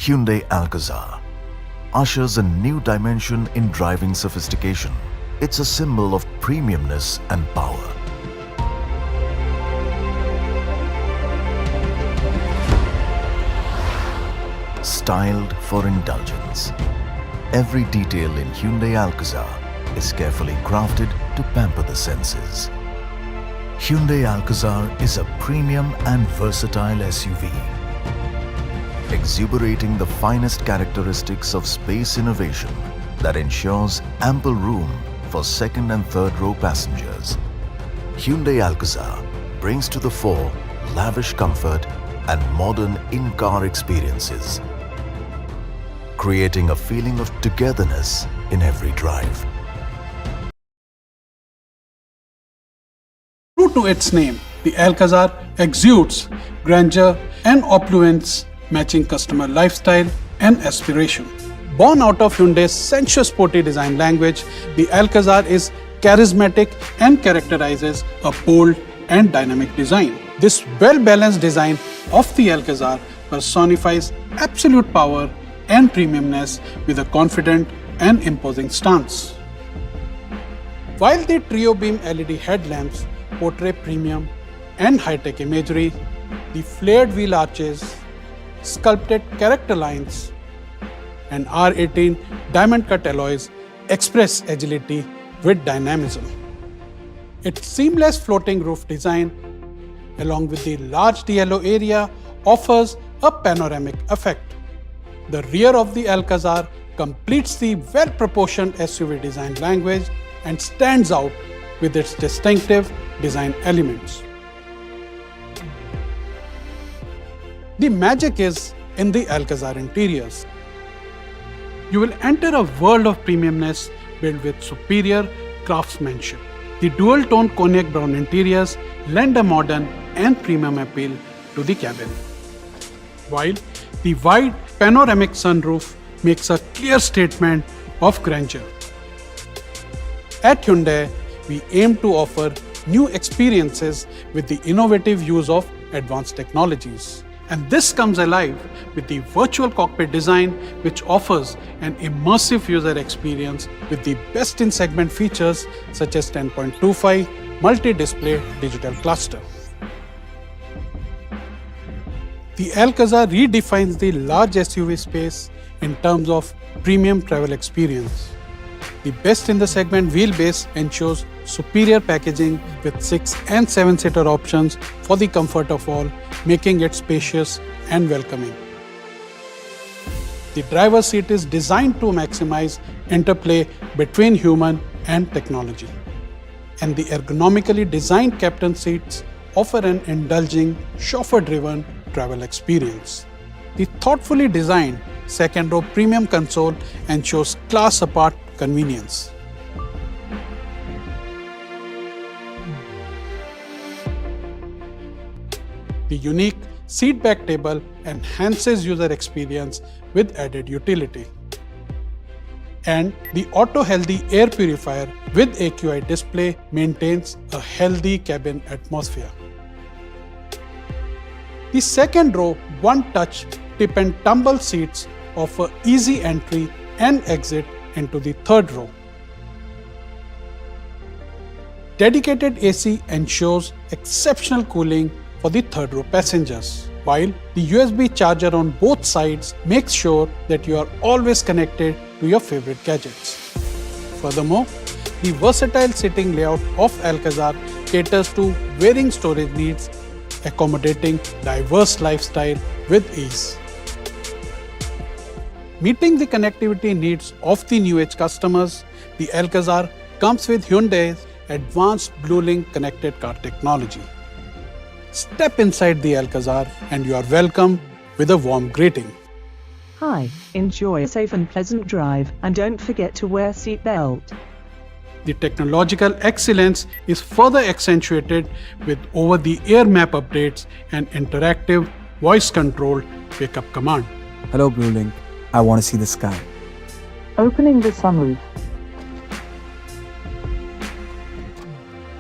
Hyundai Alcazar ushers a new dimension in driving sophistication. It's a symbol of premiumness and power. Styled for indulgence. Every detail in Hyundai Alcazar is carefully crafted to pamper the senses. Hyundai Alcazar is a premium and versatile SUV, exuberating the finest characteristics of space innovation that ensures ample room for second and third row passengers. Hyundai Alcazar brings to the fore lavish comfort and modern in-car experiences, creating a feeling of togetherness in every drive. True to its name, the Alcazar exudes grandeur and opulence, matching customer lifestyle and aspiration. Born out of Hyundai's sensuous sporty design language, the Alcazar is charismatic and characterizes a bold and dynamic design. This well-balanced design of the Alcazar personifies absolute power and premiumness with a confident and imposing stance. While the trio beam LED headlamps portray premium and high-tech imagery, the flared wheel arches, sculpted character lines, and R18 diamond-cut alloys express agility with dynamism. Its seamless floating roof design, along with the large DLO area, offers a panoramic effect. The rear of the Alcazar completes the well-proportioned SUV design language and stands out with its distinctive design elements. The magic is in the Alcazar interiors. You will enter a world of premiumness built with superior craftsmanship. The dual-tone cognac brown interiors lend a modern and premium appeal to the cabin, while the wide panoramic sunroof makes a clear statement of grandeur. At Hyundai, we aim to offer new experiences with the innovative use of advanced technologies. And this comes alive with the virtual cockpit design, which offers an immersive user experience with the best-in-segment features such as 10.25 multi-display digital cluster. The Alcazar redefines the large SUV space in terms of premium travel experience. The best-in-the-segment wheelbase ensures superior packaging with 6 and 7-seater options for the comfort of all, making it spacious and welcoming. The driver's seat is designed to maximize interplay between human and technology. And the ergonomically designed captain seats offer an indulging, chauffeur-driven travel experience. The thoughtfully designed second-row premium console ensures class-apart convenience. The unique seat-back table enhances user experience with added utility. And the auto-healthy air purifier with AQI display maintains a healthy cabin atmosphere. The second-row one-touch tip and tumble seats offer easy entry and exit into the third row. Dedicated AC ensures exceptional cooling for the third row passengers, while the USB charger on both sides makes sure that you are always connected to your favorite gadgets. Furthermore, the versatile seating layout of Alcazar caters to varying storage needs, accommodating diverse lifestyle with ease. Meeting the connectivity needs of the new age customers, the Alcazar comes with Hyundai's advanced BlueLink connected car technology. Step inside the Alcazar and you are welcomed with a warm greeting. Hi, enjoy a safe and pleasant drive, and don't forget to wear seatbelt. The technological excellence is further accentuated with over-the-air map updates and interactive voice-controlled wake-up command. Hello BlueLink, I want to see the sky. Opening the sunroof.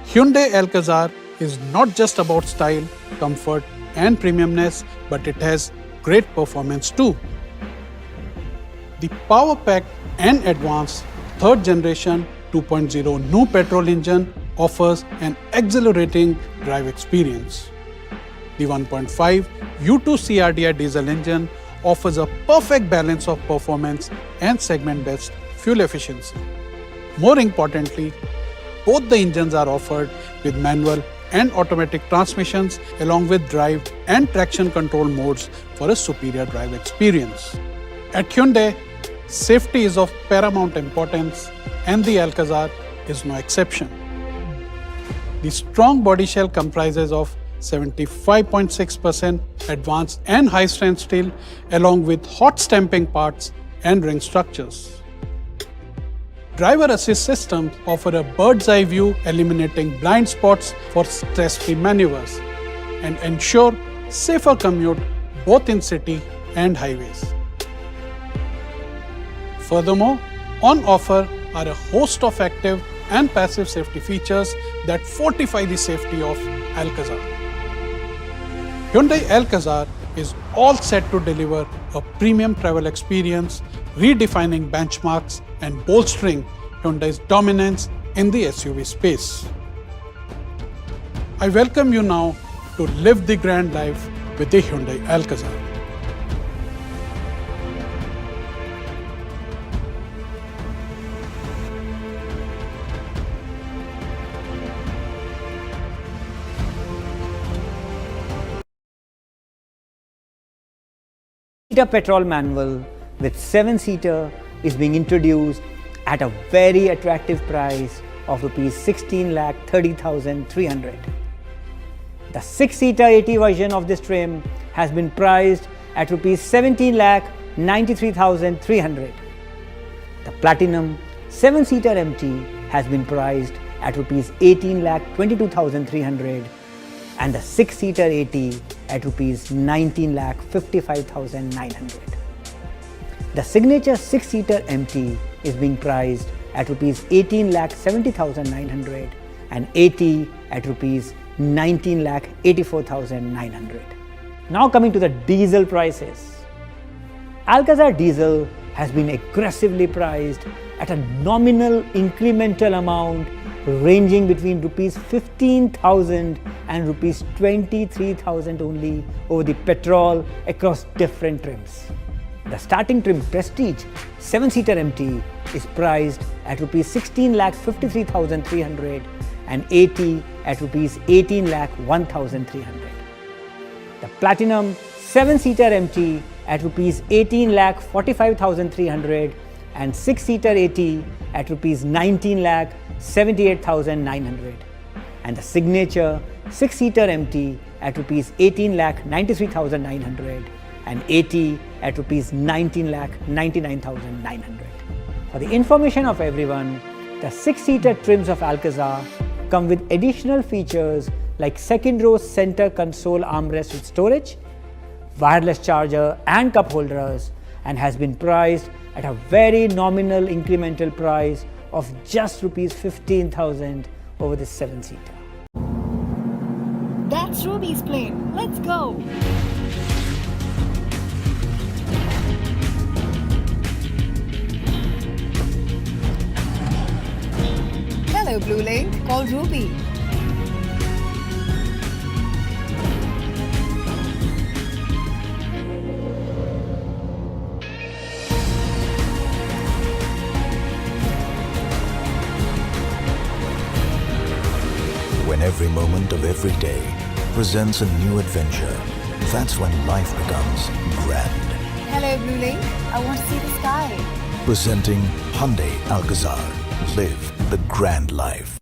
Hyundai Alcazar is not just about style, comfort and premiumness, but it has great performance too. The power-packed and advanced third generation 2.0 new petrol engine offers an exhilarating drive experience. The 1.5 U2 CRDI diesel engine offers a perfect balance of performance and segment-best fuel efficiency. More importantly, both the engines are offered with manual and automatic transmissions along with drive and traction control modes for a superior drive experience. At Hyundai, safety is of paramount importance and the Alcazar is no exception. The strong body shell comprises of 75.6% advanced and high-strength steel along with hot stamping parts and ring structures. Driver assist systems offer a bird's eye view, eliminating blind spots for stress-free maneuvers and ensure safer commute both in city and highways. Furthermore, on offer are a host of active and passive safety features that fortify the safety of Alcazar. Hyundai Alcazar is all set to deliver a premium travel experience, redefining benchmarks and bolstering Hyundai's dominance in the SUV space. I welcome you now to live the grand life with the Hyundai Alcazar. Seater petrol manual with 7-seater is being introduced at a very attractive price of Rs 16,30,300. The 6-seater AT version of this trim has been priced at Rs 17,93,300. The Platinum 7-seater MT has been priced at Rs 18,22,300 and the 6-seater AT at Rs 19,55,900. The signature 6-seater MT is being priced at Rs 18,70,900 and AT at Rs 19,84,900. Now coming to the diesel prices. Alcazar diesel has been aggressively priced at a nominal incremental amount ranging between Rs 15,000 and Rs 23,000 only over the petrol across different trims. The starting trim Prestige 7-seater MT is priced at Rs 16,53,300 and AT at Rs 18,01,300. The Platinum 7-seater MT at Rs 18,45,300 and 6-seater AT at Rs 19,78,900 and the signature 6-seater MT at Rs 18,93,900 and AT at Rs 19,99,900. For the information of everyone, the 6-seater trims of Alcazar come with additional features like second row center console armrest with storage, wireless charger and cup holders, and has been priced at a very nominal incremental price of just Rs 15,000 over the 7-seater. That's Ruby's plane. Let's go. Hello, Blue Link. Call Ruby. When every moment of every day presents a new adventure, that's when life becomes grand. Hello, Blue Link. I want to see the sky. Presenting Hyundai Alcazar. Live the grand life.